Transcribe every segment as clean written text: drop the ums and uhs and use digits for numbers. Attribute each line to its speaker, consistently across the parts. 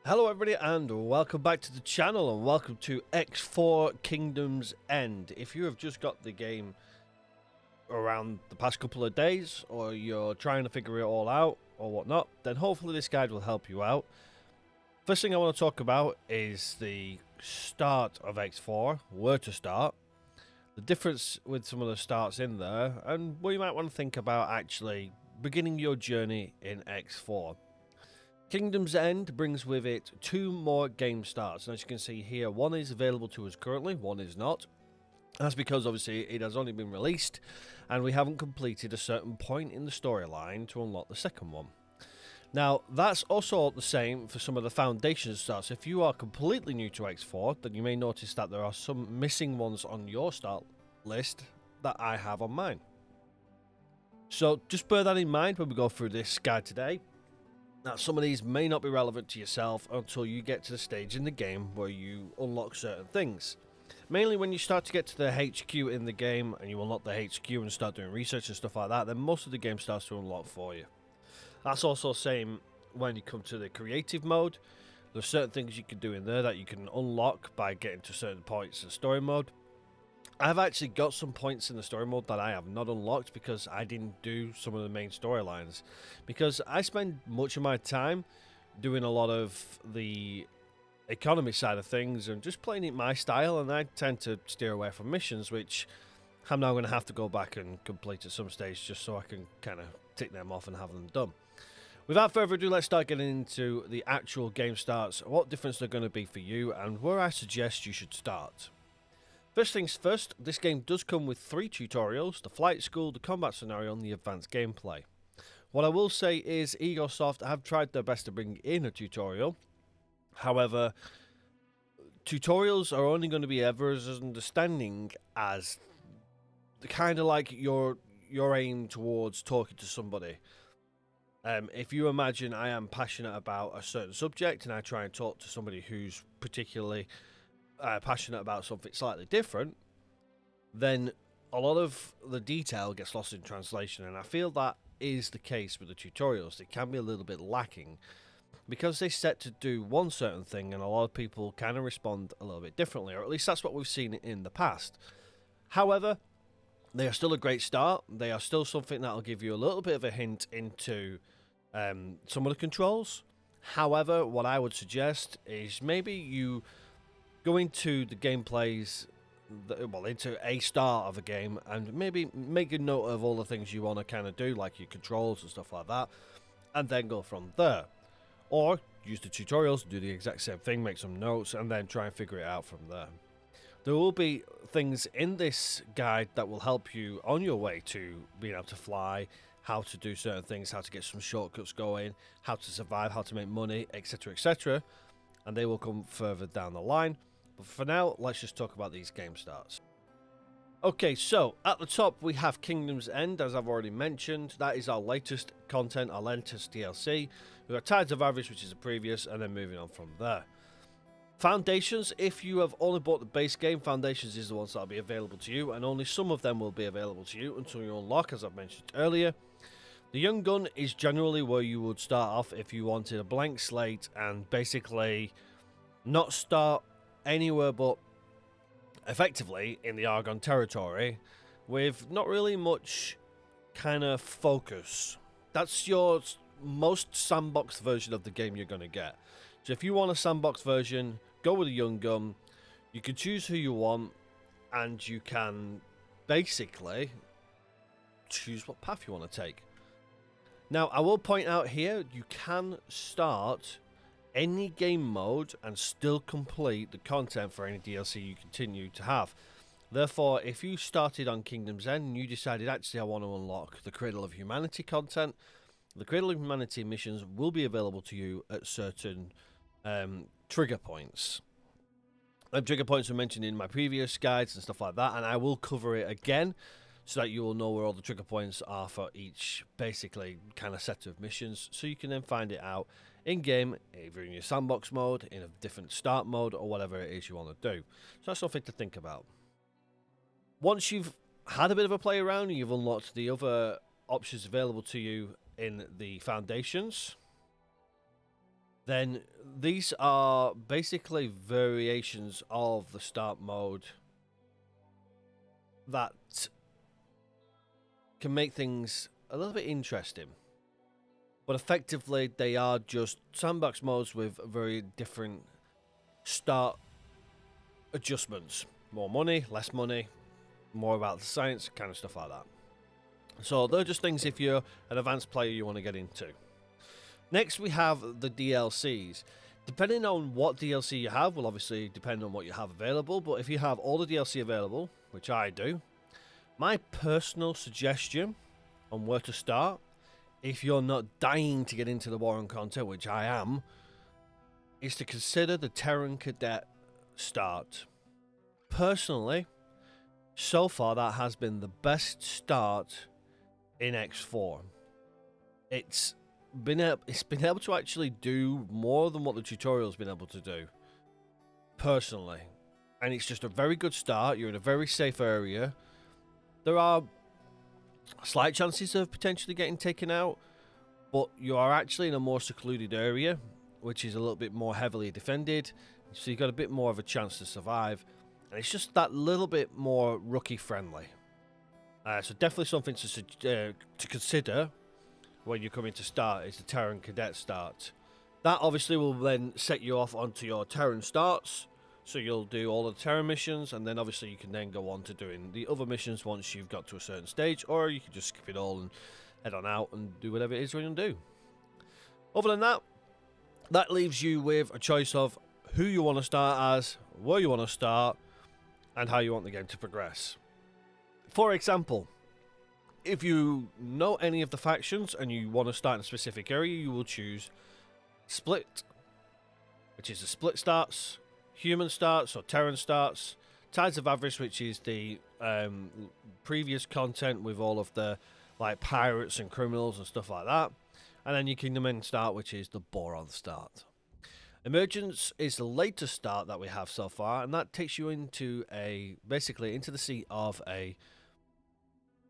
Speaker 1: Hello everybody and welcome back to the channel and welcome to X4 Kingdom's End. If you have just got the game around the past couple of days or you're trying to figure it all out or whatnot, then hopefully this guide will help you out. First thing I want to talk about is the start of X4, where to start, the difference with some of the starts in there, and what you might want to think about actually beginning your journey in X4. Kingdom's End brings with it 2 more game starts, and as you can see here, one is available to us currently, one is not. That's because obviously it has only been released and we haven't completed a certain point in the storyline to unlock the second one. Now that's also the same for some of the foundation starts. If you are completely new to X4, then you may notice that there are some missing ones on your start list that I have on mine. So just bear that in mind when we go through this guide today. Now, some of these may not be relevant to yourself until you get to the stage in the game where you unlock certain things. Mainly when you start to get to the HQ in the game and you unlock the HQ and start doing research and stuff like that, then most of the game starts to unlock for you. That's also the same when you come to the creative mode. There's certain things you can do in there that you can unlock by getting to certain points in story mode. I've actually got some points in the story mode that I have not unlocked because I didn't do some of the main storylines. Because I spend much of my time doing a lot of the economy side of things and just playing it my style, and I tend to steer away from missions, which I'm now going to have to go back and complete at some stage just so I can kind of tick them off and have them done. Without further ado, let's start getting into the actual game starts, what difference they're going to be for you, and where I suggest you should start. First things first, this game does come with 3 tutorials: the flight school, the combat scenario, and the advanced gameplay. What I will say is Egosoft have tried their best to bring in a tutorial. However, tutorials are only going to be ever as understanding as kind of like your aim towards talking to somebody. If you imagine I am passionate about a certain subject and I try and talk to somebody who's particularly passionate about something slightly different, then a lot of the detail gets lost in translation, and I feel that is the case with the tutorials. They can be a little bit lacking because they're set to do one certain thing and a lot of people kind of respond a little bit differently, or at least that's what we've seen in the past. However, they are still a great start. They are still something that will give you a little bit of a hint into some of the controls. However, what I would suggest is maybe you go into the gameplays, well, into a start of a game, and maybe make a note of all the things you want to kind of do, like your controls and stuff like that, and then go from there. Or use the tutorials, do the exact same thing, make some notes, and then try and figure it out from there. There will be things in this guide that will help you on your way to being able to fly, how to do certain things, how to get some shortcuts going, how to survive, how to make money, etc, etc, and they will come further down the line. But for now, let's just talk about these game starts. Okay, so at the top we have Kingdom's End, as I've already mentioned. That is our latest content, our latest DLC. We've got Tides of Avarice, which is the previous, and then moving on from there. Foundations, if you have only bought the base game, Foundations is the ones that will be available to you, and only some of them will be available to you until you unlock, as I've mentioned earlier. The Young Gun is generally where you would start off if you wanted a blank slate and basically not start anywhere but effectively in the Argon territory with not really much kind of focus. That's your most sandbox version of the game you're going to get. So if you want a sandbox version, go with a Young Gun. You can choose who you want and you can basically choose what path you want to take. Now I will point out here, you can start any game mode and still complete the content for any DLC you continue to have. Therefore, if you started on Kingdom's End and you decided actually I want to unlock the Cradle of Humanity content, the Cradle of Humanity missions will be available to you at certain trigger points. Trigger points were mentioned in my previous guides and stuff like that, and I will cover it again so that you will know where all the trigger points are for each basically kind of set of missions, so you can then find it out in-game, either in your sandbox mode, in a different start mode, or whatever it is you want to do. So that's something to think about. Once you've had a bit of a play around and you've unlocked the other options available to you in the Foundations, then these are basically variations of the start mode that can make things a little bit interesting. But effectively, they are just sandbox modes with very different start adjustments. More money, less money, more about the science, kind of stuff like that. So they're just things if you're an advanced player you want to get into. Next, we have the DLCs. Depending on what DLC you have, will obviously depend on what you have available. But if you have all the DLC available, which I do, my personal suggestion on where to start, if you're not dying to get into the war and content, which I am, is to consider the Terran Cadet start. Personally, so far that has been the best start in X4. It's been able to actually do more than what the tutorial's been able to do, personally. And it's just a very good start. You're in a very safe area. There are slight chances of potentially getting taken out, but you are actually in a more secluded area, which is a little bit more heavily defended, so you've got a bit more of a chance to survive, and it's just that little bit more rookie friendly. So definitely something to consider when you're coming to start is the Terran Cadet start. That obviously will then set you off onto your Terran starts. So you'll do all the Terran missions, and then obviously you can then go on to doing the other missions once you've got to a certain stage, or you can just skip it all and head on out and do whatever it is you're going to do. Other than that, that leaves you with a choice of who you want to start as, where you want to start, and how you want the game to progress. For example, if you know any of the factions and you want to start in a specific area, you will choose Split, which is the Split starts, Human starts or Terran starts, Tides of Avarice, which is the previous content with all of the like pirates and criminals and stuff like that, and then your Kingdom End start, which is the Boron start. Emergence is the latest start that we have so far, and that takes you into basically into the seat of a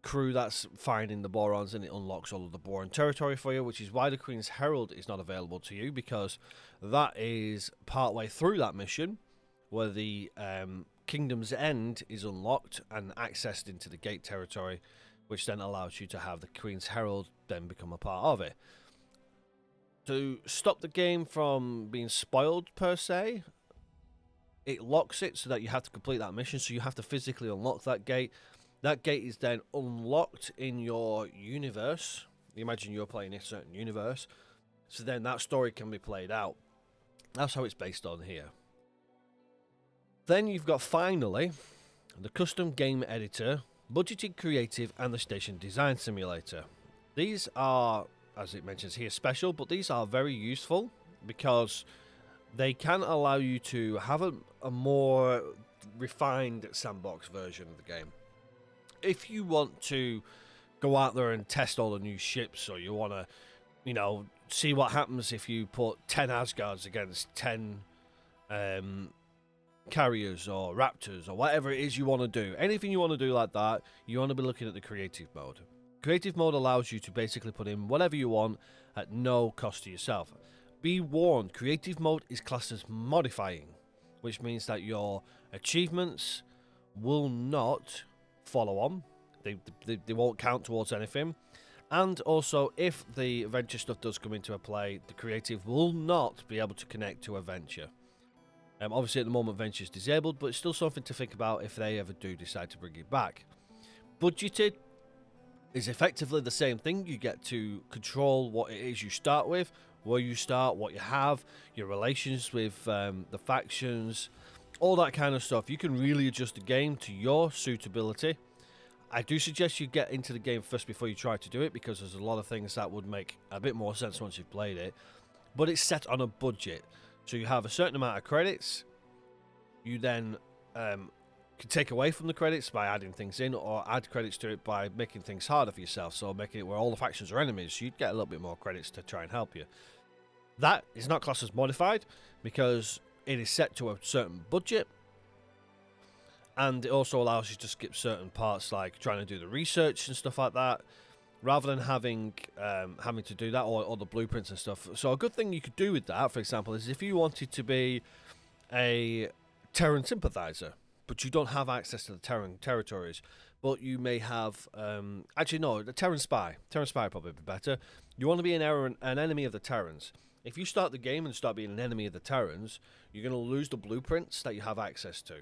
Speaker 1: crew that's finding the Borons, and it unlocks all of the Boron territory for you, which is why the Queen's Herald is not available to you, because that is partway through that mission where the Kingdom's End is unlocked and accessed into the Gate territory, which then allows you to have the Queen's Herald then become a part of it. To stop the game from being spoiled per se, it locks it so that you have to complete that mission, so you have to physically unlock that gate. That gate is then unlocked in your universe. You imagine you're playing a certain universe, so then that story can be played out. That's how it's based on here. Then you've got finally the custom game editor, budgeted creative, and the station design simulator. These are, as it mentions here, special, but these are very useful because they can allow you to have a more refined sandbox version of the game. If you want to go out there and test all the new ships, or you want to, see what happens if you put 10 Asgards against 10 carriers or raptors or whatever it is you want to do, anything you want to do like that, you want to be looking at the creative mode. Creative mode allows you to basically put in whatever you want at no cost to yourself. Be warned, creative mode is classed as modifying, which means that your achievements will not follow on. They won't count towards anything. And also, if the adventure stuff does come into a play, the creative will not be able to connect to adventure. Obviously, at the moment, adventure is disabled, but it's still something to think about if they ever do decide to bring it back. Budgeted is effectively the same thing. You get to control what it is you start with, where you start, what you have, your relations with the factions, all that kind of stuff. You can really adjust the game to your suitability. I do suggest you get into the game first before you try to do it, because there's a lot of things that would make a bit more sense once you've played it. But it's set on a budget. So you have a certain amount of credits. You then can take away from the credits by adding things in, or add credits to it by making things harder for yourself. So making it where all the factions are enemies, so you'd get a little bit more credits to try and help you. That is not classed as modified because it is set to a certain budget. And it also allows you to skip certain parts, like trying to do the research and stuff like that. rather than having to do that or the blueprints and stuff. So a good thing you could do with that, for example, is if you wanted to be a Terran sympathizer, but you don't have access to the Terran territories, but you may have actually no, the Terran spy would probably be better. You want to be an enemy of the Terrans. If you start the game and start being an enemy of the Terrans, you're going to lose the blueprints that you have access to.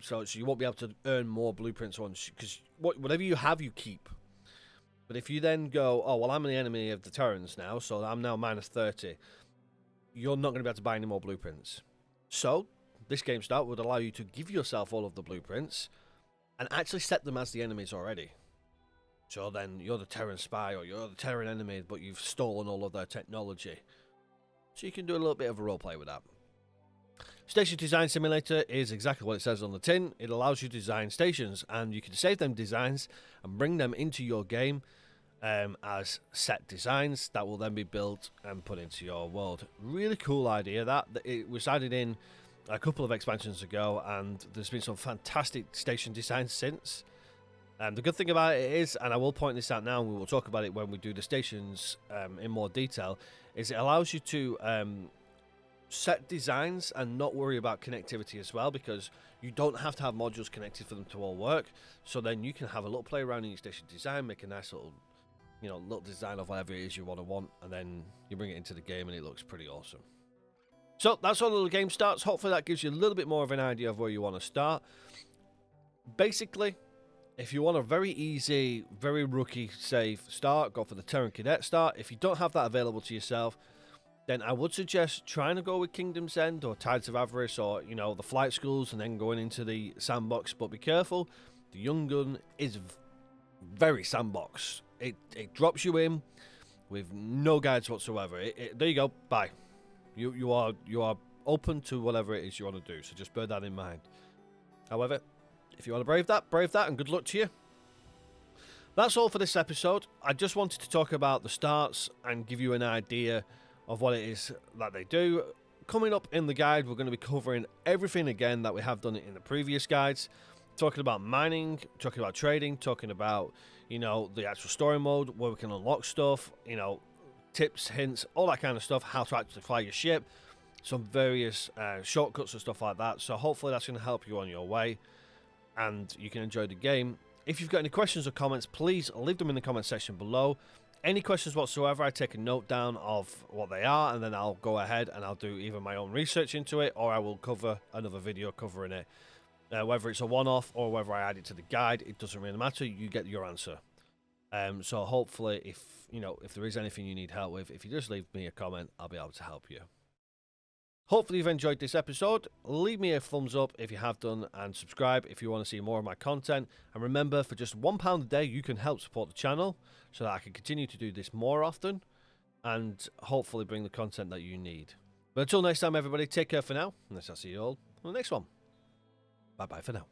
Speaker 1: So you won't be able to earn more blueprints on, because whatever you have, you keep. But if you then go, oh, well, I'm the enemy of the Terrans now, so I'm now minus 30, you're not going to be able to buy any more blueprints. So this game start would allow you to give yourself all of the blueprints and actually set them as the enemies already. So then you're the Terran spy or you're the Terran enemy, but you've stolen all of their technology. So you can do a little bit of a roleplay with that. Station Design Simulator is exactly what it says on the tin. It allows you to design stations, and you can save them designs and bring them into your game as set designs that will then be built and put into your world. Really cool idea. That it was added in a couple of expansions ago, and there's been some fantastic station designs since. The good thing about it is, and I will point this out now, and we will talk about it when we do the stations in more detail, is it allows you to set designs and not worry about connectivity as well, because you don't have to have modules connected for them to all work. So then you can have a little play around in your station design, make a nice little, little design of whatever it is you want, and then you bring it into the game and it looks pretty awesome. So that's how the game starts. Hopefully that gives you a little bit more of an idea of where you want to start. Basically, if you want a very easy, very rookie safe start, go for the Terran Cadet start. If you don't have that available to yourself, then I would suggest trying to go with Kingdom's End or Tides of Avarice or, the flight schools and then going into the sandbox. But be careful, the Young Gun is very sandbox. It drops you in with no guides whatsoever. There you go, bye. You are open to whatever it is you want to do, so just bear that in mind. However, if you want to brave that, and good luck to you. That's all for this episode. I just wanted to talk about the starts and give you an idea of what it is that they do. Coming up in the guide, we're going to be covering everything again that we have done in the previous guides. Talking about mining, talking about trading, talking about, the actual story mode, where we can unlock stuff, tips, hints, all that kind of stuff, how to actually fly your ship, some various shortcuts and stuff like that. So hopefully that's going to help you on your way and you can enjoy the game. If you've got any questions or comments, please leave them in the comment section below. Any questions whatsoever, I take a note down of what they are, and then I'll go ahead and I'll do either my own research into it, or I will cover another video covering it. Whether it's a one-off or whether I add it to the guide, it doesn't really matter. You get your answer. So hopefully, if there is anything you need help with, if you just leave me a comment, I'll be able to help you. Hopefully you've enjoyed this episode. Leave me a thumbs up if you have done, and subscribe if you want to see more of my content. And remember, for just £1 a day, you can help support the channel so that I can continue to do this more often and hopefully bring the content that you need. But until next time, everybody, take care for now, and I'll see you all on the next one. Bye-bye for now.